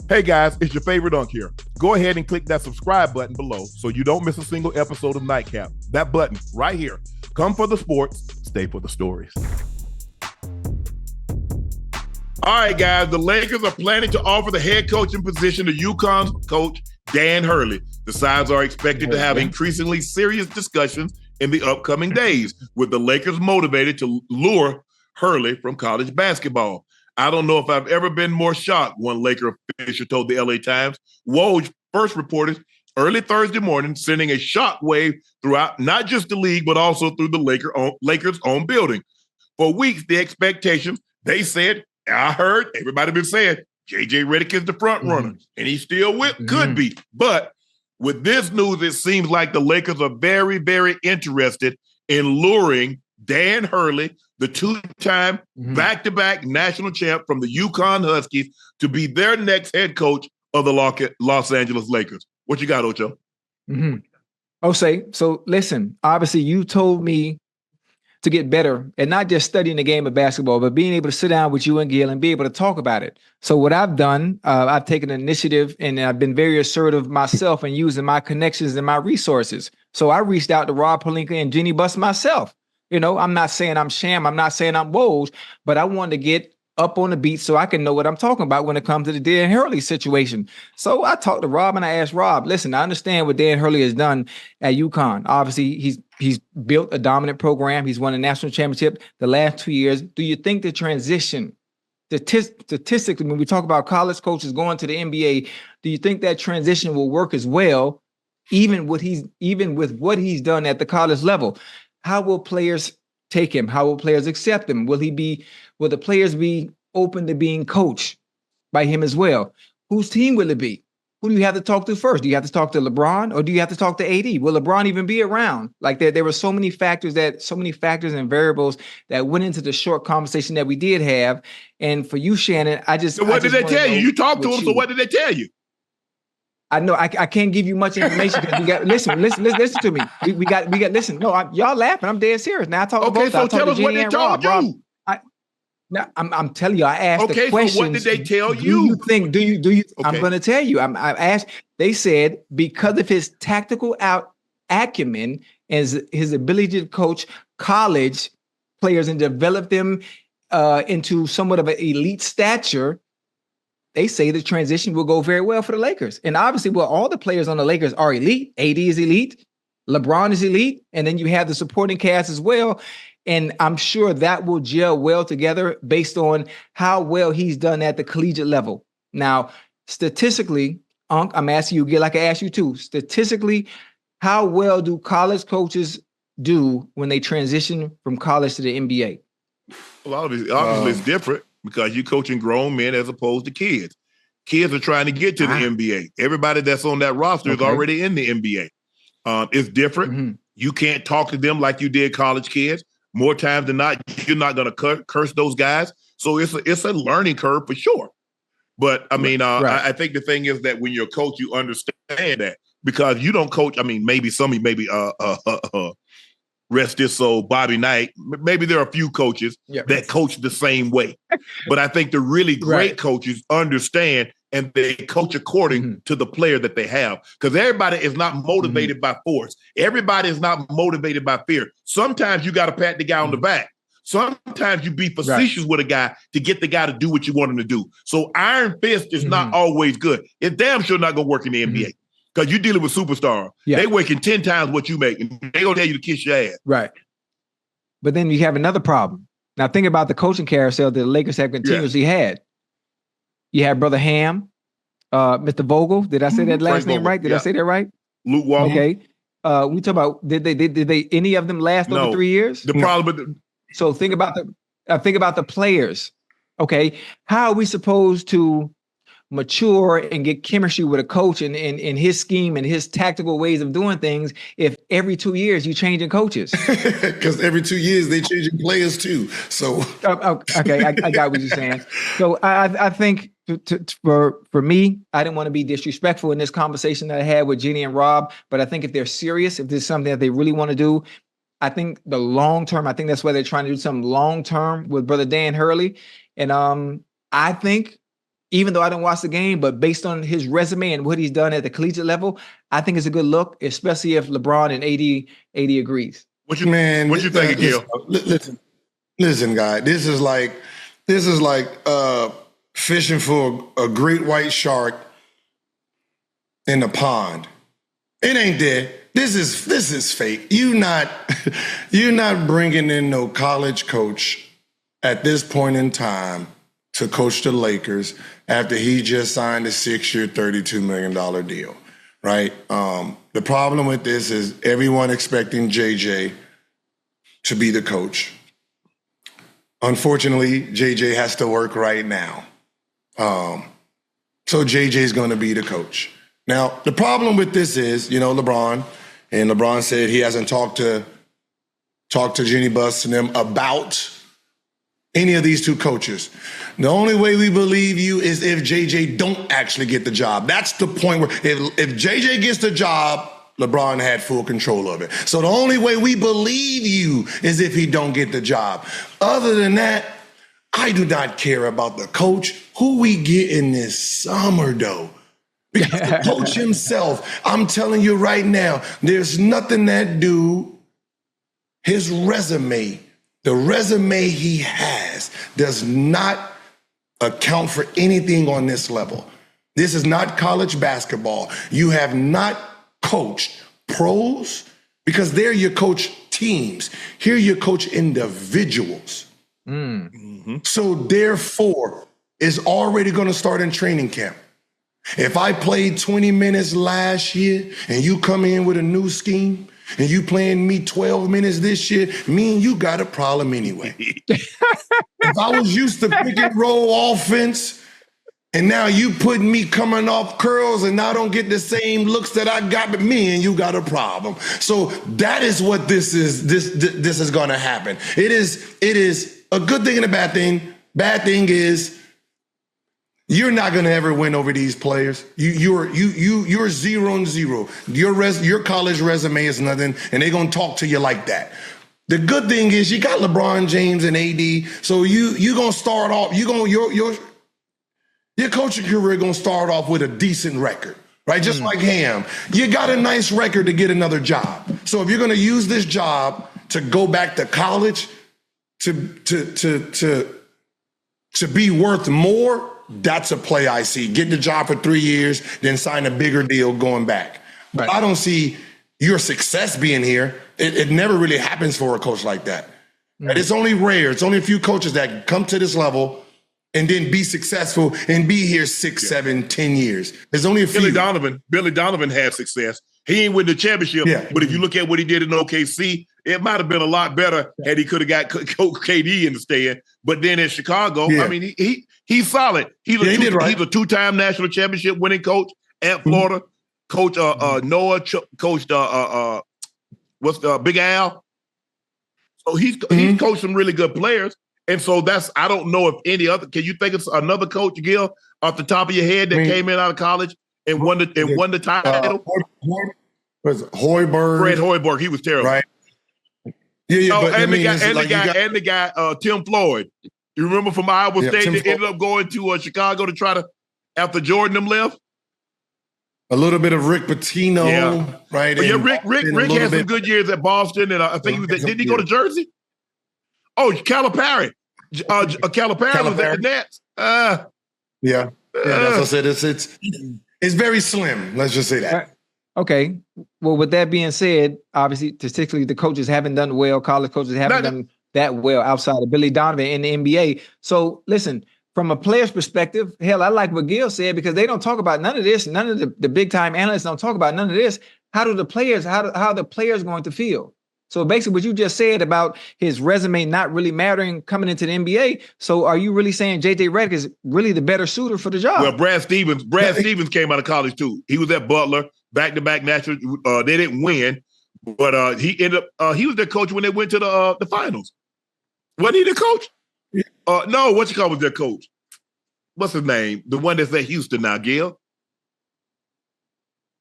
Hey guys, it's your favorite Unk here. Go ahead and click that subscribe button below so you don't miss a single episode of Nightcap. That button right here. Come for the sports, stay for the stories. All right, guys, the Lakers are planning to offer the head coaching position to UConn's coach, Dan Hurley. The sides are expected to have increasingly serious discussions in the upcoming days, with the Lakers motivated to lure Hurley from college basketball. I don't know if I've ever been more shocked, one Laker official told the LA Times. Woj first reported early Thursday morning, sending a shock wave throughout not just the league, but also through the Lakers' own building. For weeks, the expectations, they said, I heard, everybody been saying, JJ Redick is the front runner, and he still could be. But with this news, it seems like the Lakers are very, very interested in luring Dan Hurley, the two-time back-to-back national champ from the UConn Huskies, to be their next head coach of the Los Angeles Lakers. What you got, Ocho? Jose, so listen, obviously you told me to get better and not just studying the game of basketball, but being able to sit down with you and Gil and be able to talk about it. So what I've done, I've taken initiative and I've been very assertive myself in using my connections and my resources. So I reached out to Rob Pelinka and Jeannie Buss myself. You know, I'm not saying I'm Sham, I'm not saying I'm Woj, but I wanted to get up on the beat so I can know what I'm talking about when it comes to the Dan Hurley situation. So I talked to Rob and I asked Rob, listen, I understand what Dan Hurley has done at UConn. Obviously, he's built a dominant program. He's won a national championship the last 2 years. Do you think the transition, statistically, when we talk about college coaches going to the NBA, do you think that transition will work as well, even with what he's done at the college level? How will players take him? How will players accept him? Will the players be open to being coached by him as well? Whose team will it be? Who do you have to talk to first? Do you have to talk to LeBron or do you have to talk to AD? Will LeBron even be around? Like there were so many factors and variables that went into the short conversation that we did have. And for you, Shannon, So what did they tell you? You talked to him, so what did they tell you? I know I can't give you much information because we got listen to me. We got listen. No, y'all laughing. I'm dead serious. Now I talk. Okay, so tell us what they told you. I'm telling you. I asked the questions. So what did they tell you? Do you? Okay. I'm going to tell you. I asked. They said because of his tactical acumen and his ability to coach college players and develop them into somewhat of an elite stature. They say the transition will go very well for the Lakers. And obviously, all the players on the Lakers are elite. AD is elite. LeBron is elite. And then you have the supporting cast as well. And I'm sure that will gel well together based on how well he's done at the collegiate level. Now, statistically, Unc, I'm asking you, Gil, like I asked you too. Statistically, how well do college coaches do when they transition from college to the NBA? Well, obviously it's different. Because you're coaching grown men as opposed to kids. Kids are trying to get to the NBA. Everybody that's on that roster is already in the NBA. It's different. You can't talk to them like you did college kids. More times than not, you're not going to curse those guys. So it's a learning curve for sure. But, I mean, I think the thing is that when you're a coach, you understand that. Because you don't coach, I mean, maybe somebody, rest his soul, Bobby Knight. Maybe there are a few coaches that coach the same way. But I think the really great coaches understand and they coach according to the player that they have. Because everybody is not motivated by force. Everybody is not motivated by fear. Sometimes you got to pat the guy on the back. Sometimes you be facetious with a guy to get the guy to do what you want him to do. So iron fist is not always good. It's damn sure not going to work in the NBA. Because you're dealing with superstars. They working 10 times what you make, and they gonna tell you to kiss your ass. Right. But then you have another problem. Now think about the coaching carousel that the Lakers have continuously had. You have Brother Ham, Mr. Vogel. Did I say that last name right? Did I say that right? Luke Walton. Okay. We talk about did they any of them last over 3 years? The problem with so think about the players. Okay. How are we supposed to mature and get chemistry with a coach and his scheme and his tactical ways of doing things if every 2 years you changing coaches? Because every 2 years they changing players too. So okay, I got what you're saying. So I think for me, I didn't want to be disrespectful in this conversation that I had with Jeannie and Rob, but I think if they're serious, if this is something that they really want to do, I think the long term, I think that's why they're trying to do something long term with Brother Dan Hurley. And I think even though I don't watch the game, but based on his resume and what he's done at the collegiate level, I think it's a good look, especially if LeBron and AD agrees. What you think, Gil? Listen, guy. This is like fishing for a great white shark in the pond. It ain't there. This is fake. You're not bringing in no college coach at this point in time to coach the Lakers after he just signed a 6-year, $32 million deal, right? The problem with this is everyone expecting JJ to be the coach. Unfortunately, JJ has to work right now. So JJ is going to be the coach. Now, the problem with this is, LeBron said he hasn't talked to Jeanie Buss and them about any of these two coaches. The only way we believe you is if JJ don't actually get the job. That's the point where if JJ gets the job, LeBron had full control of it. So the only way we believe you is if he don't get the job. Other than that, I do not care about the coach. Who we get in this summer, though? Because the coach himself, I'm telling you right now, there's nothing that dude, his resume, the resume he has does not account for anything on this level. This is not college basketball. You have not coached pros because they're your coach teams. Here you coach individuals. Mm-hmm. So therefore, it's already going to start in training camp. If I played 20 minutes last year and you come in with a new scheme and you playing me 12 minutes this year, me and you got a problem anyway. If I was used to pick and roll offense and now you putting me coming off curls and I don't get the same looks that I got, but me and you got a problem. So that is what this is. This is going to happen. It is a good thing and a bad thing. Bad thing is you're not going to ever win over these players. You're 0-0. Your college resume is nothing, and they're going to talk to you like that. The good thing is you got LeBron James and AD, so you going to start off. Your coaching career going to start off with a decent record, right? Just like Ham, you got a nice record to get another job. So if you're going to use this job to go back to college to be worth more. That's a play I see. Get the job for 3 years, then sign a bigger deal going back. But I don't see your success being here. It never really happens for a coach like that. Mm-hmm. It's only rare. It's only a few coaches that come to this level and then be successful and be here 6, 7, 10 years. There's only a few. Billy Donovan had success. He ain't win the championship, but if you look at what he did in OKC, it might have been a lot better had he could have got KD in the stand. But then in Chicago, I mean, he's solid. He's a two-time national championship winning coach at Florida. Coach Noah coached Big Al. So he's coached some really good players. And so I don't know if any other. Can you think of another coach, Gil, off the top of your head that came in out of college and won the title? Was Hoiberg? Fred Hoiberg. He was terrible. Right. Yeah. Oh, and the guy, Tim Floyd. You remember from Iowa State that ended up going to Chicago to try to, after Jordan them left? A little bit of Rick Pitino, right? But Rick had some good years at Boston, and I think he was didn't he go to Jersey? Oh, Calipari. Calipari was at the Nets. That's what I said. It's very slim. Let's just say that. Okay. Well, with that being said, obviously, statistically, the coaches haven't done well. College coaches haven't done that well outside of Billy Donovan in the NBA. So, listen, from a player's perspective, hell, I like what Gil said because they don't talk about none of this. None of the big-time analysts don't talk about none of this. How are the players going to feel? So basically what you just said about his resume not really mattering coming into the NBA. So are you really saying JJ Redick is really the better suitor for the job? Well, Brad Stevens came out of college too. He was at Butler, back-to-back national. They didn't win, but he ended up. He was their coach when they went to the finals. Wasn't he the coach? No, was their coach? What's his name? The one that's at Houston now, Gil.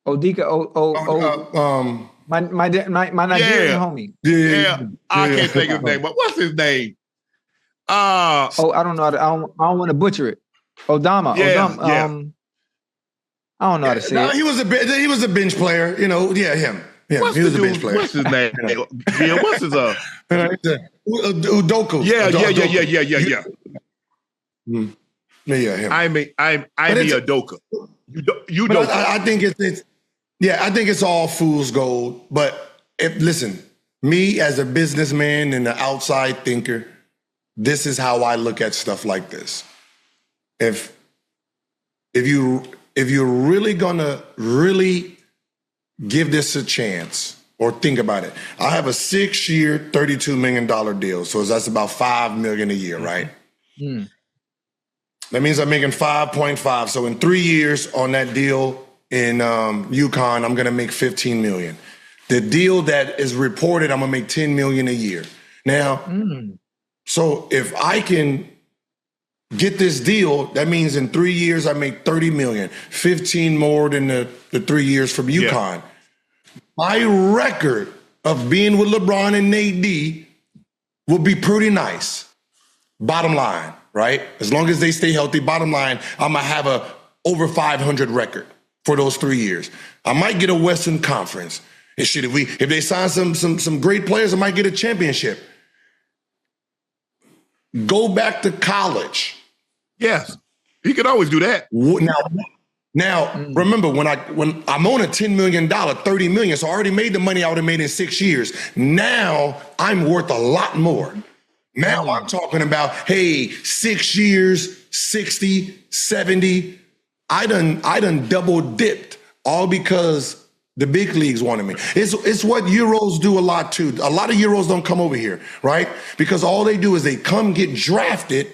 Odika. My Nigerian homie. Yeah. I can't think of his name, but what's his name? I don't know. I don't want to butcher it. Odama. Yeah, Odama. yeah. I don't know how to say No, it. he was a bench player. You know, yeah, him. He was a bench player. What's his name? Yeah, what's his Udoka. Yeah. Yeah, him. I mean Udoka. But I think I think it's all fool's gold. But listen, me as a businessman and an outside thinker, this is how I look at stuff like this. If you're really gonna give this a chance or think about it, I have a 6-year, $32 million deal. So that's about $5 million a year, right? Mm. That means I'm making 5.5. So in 3 years on that deal in UConn, I'm gonna make 15 million. The deal that is reported, I'm gonna make 10 million a year. Now, so if I can get this deal, that means in 3 years I make 30 million, 15 more than the 3 years from UConn. Yeah. My record of being with LeBron and AD will be pretty nice. Bottom line, right? As long as they stay healthy, bottom line, I'm gonna have a over 500 record for those 3 years. I might get a Western Conference. If they sign some great players, I might get a championship. Go back to college. Yes, he could always do that. Now, remember when I'm on a $10 million, $30 million, so I already made the money I would have made in 6 years. Now I'm worth a lot more. Now I'm talking about, hey, 6 years, 60, 70. I done double dipped, all because the big leagues wanted me. It's what Euros do a lot too. A lot of Euros don't come over here, right? Because all they do is they come get drafted.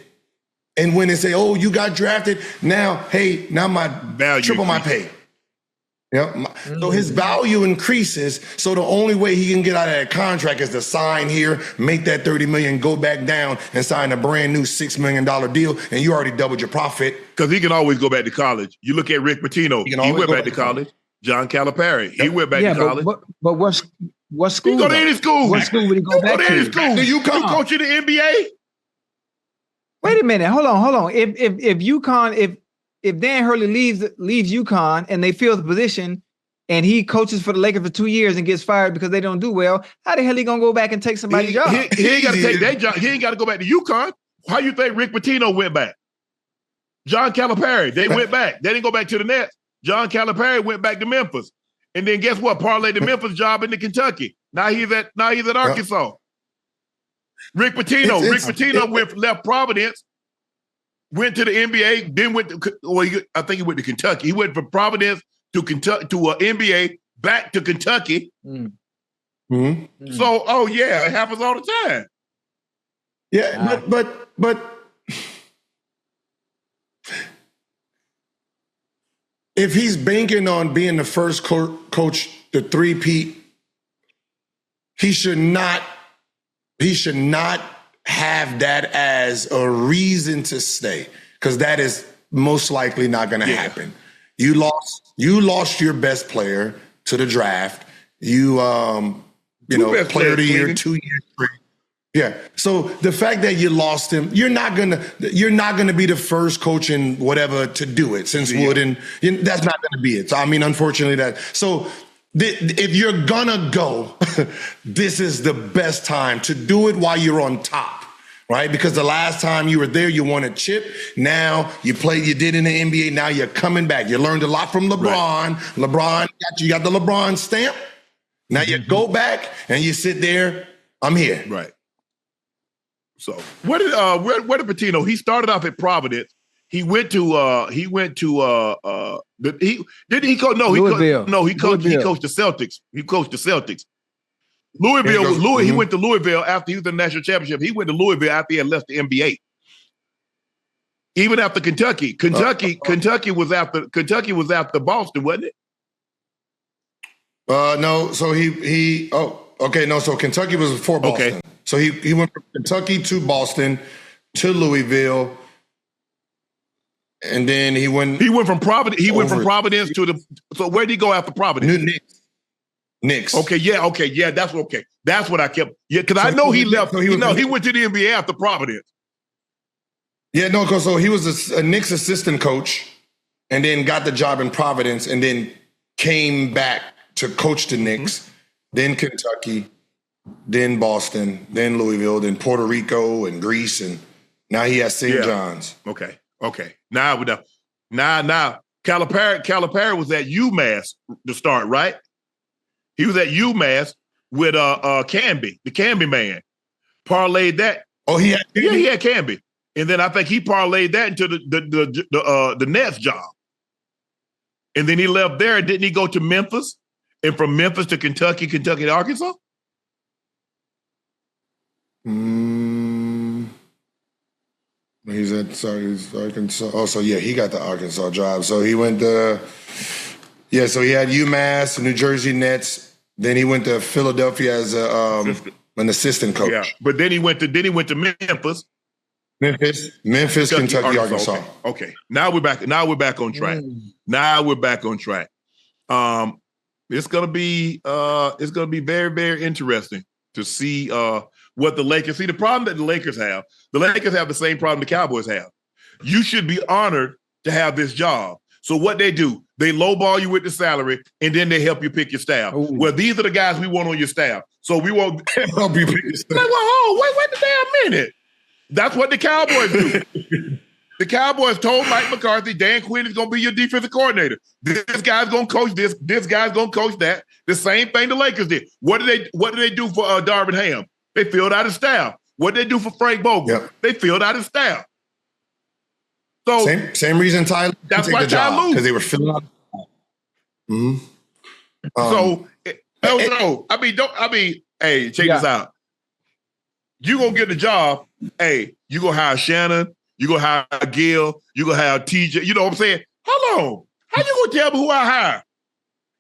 And when they say, oh, you got drafted, now my value triple my pay. Yeah. So his value increases. So the only way he can get out of that contract is to sign here, make that 30 million, go back down and sign a brand new $6 million deal. And you already doubled your profit. Because he can always go back to college. You look at Rick Pitino. He went back to college. John Calipari. He went back to college. But what school? He go to any school. What school would he go back to? Do you coach in the NBA? Wait a minute. Hold on. If UConn, if Dan Hurley leaves UConn and they fill the position and he coaches for the Lakers for 2 years and gets fired because they don't do well, how the hell he gonna go back and take somebody's job? He ain't got to take that job. He ain't got to go back to UConn. How you think Rick Pitino went back? John Calipari, they went back. They didn't go back to the Nets. John Calipari went back to Memphis. And then guess what? Parlayed the Memphis job into Kentucky. Now he's at Arkansas. Rick Pitino left Providence, went to the NBA, then I think he went to Kentucky. He went from Providence to Kentucky to NBA, back to Kentucky. Mm-hmm. So, it happens all the time. Yeah, but if he's banking on being the first coach to three-peat, he should not have that as a reason to stay, because that is most likely not going to happen. You lost your best player to the draft. Player of the year, 2 years straight. Yeah. So the fact that you lost him, you're not gonna be the first coach in whatever to do it since Wooden. That's not gonna be it. So I mean, unfortunately, if you're gonna go, this is the best time to do it while you're on top, right? Because the last time you were there, you won a chip. Now you did in the NBA. Now you're coming back. You learned a lot from LeBron. Right. LeBron you got the LeBron stamp. Now you go back and you sit there. I'm here. Right. So where did Pitino? He started off at Providence. He went to he coached the Celtics. He coached the Celtics. Louisville. He went to Louisville after he was in the national championship. He went to Louisville after he had left the NBA. Even after Kentucky. Kentucky was after Boston, wasn't it? No. So So Kentucky was before Boston. Okay. So he went from Kentucky to Boston to Louisville, and then he went from Providence. He went from Providence to the. So where did he go after Providence? Knicks. Okay, that's okay. That's what I kept. Yeah, because I know he left. He went to the NBA after Providence. Yeah, no, because so he was a Knicks assistant coach and then got the job in Providence and then came back to coach the Knicks, then Kentucky, then Boston, then Louisville, then Puerto Rico and Greece, and now he has St. John's. Okay. Now we know. Now Calipari was at UMass to start, right? He was at UMass with Canby, the Canby man. Parlayed that. Oh, he had Canby? Yeah, he had Canby. And then I think he parlayed that into the Nets job. And then he left there. Didn't he go to Memphis? And from Memphis to Kentucky to Arkansas? He's at Arkansas. Oh, so yeah, he got the Arkansas job. So he went to, so he had UMass, New Jersey Nets. Then he went to Philadelphia as an assistant coach. Yeah, but then he went to Memphis. Memphis, Kentucky, Arkansas. Okay. Now we're back on track. Now we're back on track. It's gonna be very, very interesting to see what the Lakers see. The problem that the Lakers have the same problem the Cowboys have. You should be honored to have this job. So what they do, they lowball you with the salary, and then they help you pick your staff. Ooh. Well, these are the guys we want on your staff. So we won't help you pick your staff. Like, well, wait the damn minute. That's what the Cowboys do. The Cowboys told Mike McCarthy, Dan Quinn is going to be your defensive coordinator. This guy's going to coach this. This guy's going to coach that. The same thing the Lakers did. What did they do for Darvin Ham? They filled out his staff. What did they do for Frank Vogel? Yep. They filled out his staff. So same reason Ty. That's why Ty lose, because they were filling out. Hey, check this out. You gonna get the job. Hey, you gonna hire Shannon. You gonna hire Gil. You gonna hire TJ. You know what I'm saying? Hold on. How you gonna tell me who I hire?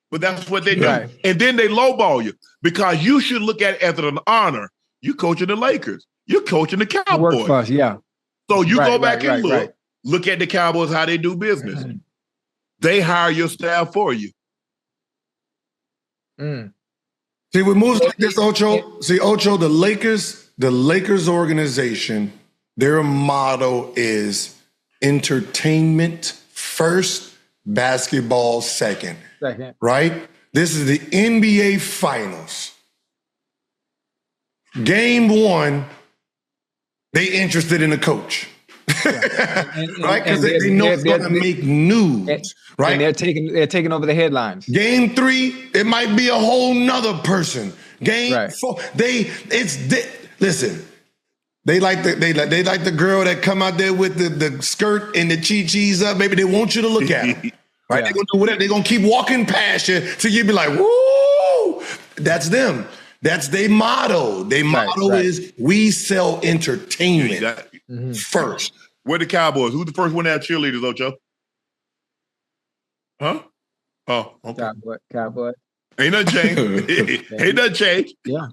But that's what they do. Right. And then they lowball you because you should look at it as an honor. You coaching the Lakers. You're coaching the Cowboys. Work for us, yeah. So you go back and look at the Cowboys, how they do business. Mm-hmm. They hire your staff for you. See, with moves like this, Ocho, the Lakers organization, their motto is entertainment first, basketball second. Right? This is the NBA Finals. Game 1, they interested in a coach. Right? Because they know it's going to make news. Right? And they're taking over the headlines. Game 3, it might be a whole nother person. Game 4, listen. They like the girl that come out there with the skirt and the chi-chis up. Maybe they want you to look at them. Right? Yeah. They're gonna do whatever. They're gonna keep walking past you till you be like, woo! That's them. That's their motto. Their motto is we sell entertainment first. Where the Cowboys? Who's the first one to have cheerleaders, Ocho? Huh? Oh, okay. Cowboy. Ain't nothing changed. Ain't nothing changed. Yeah.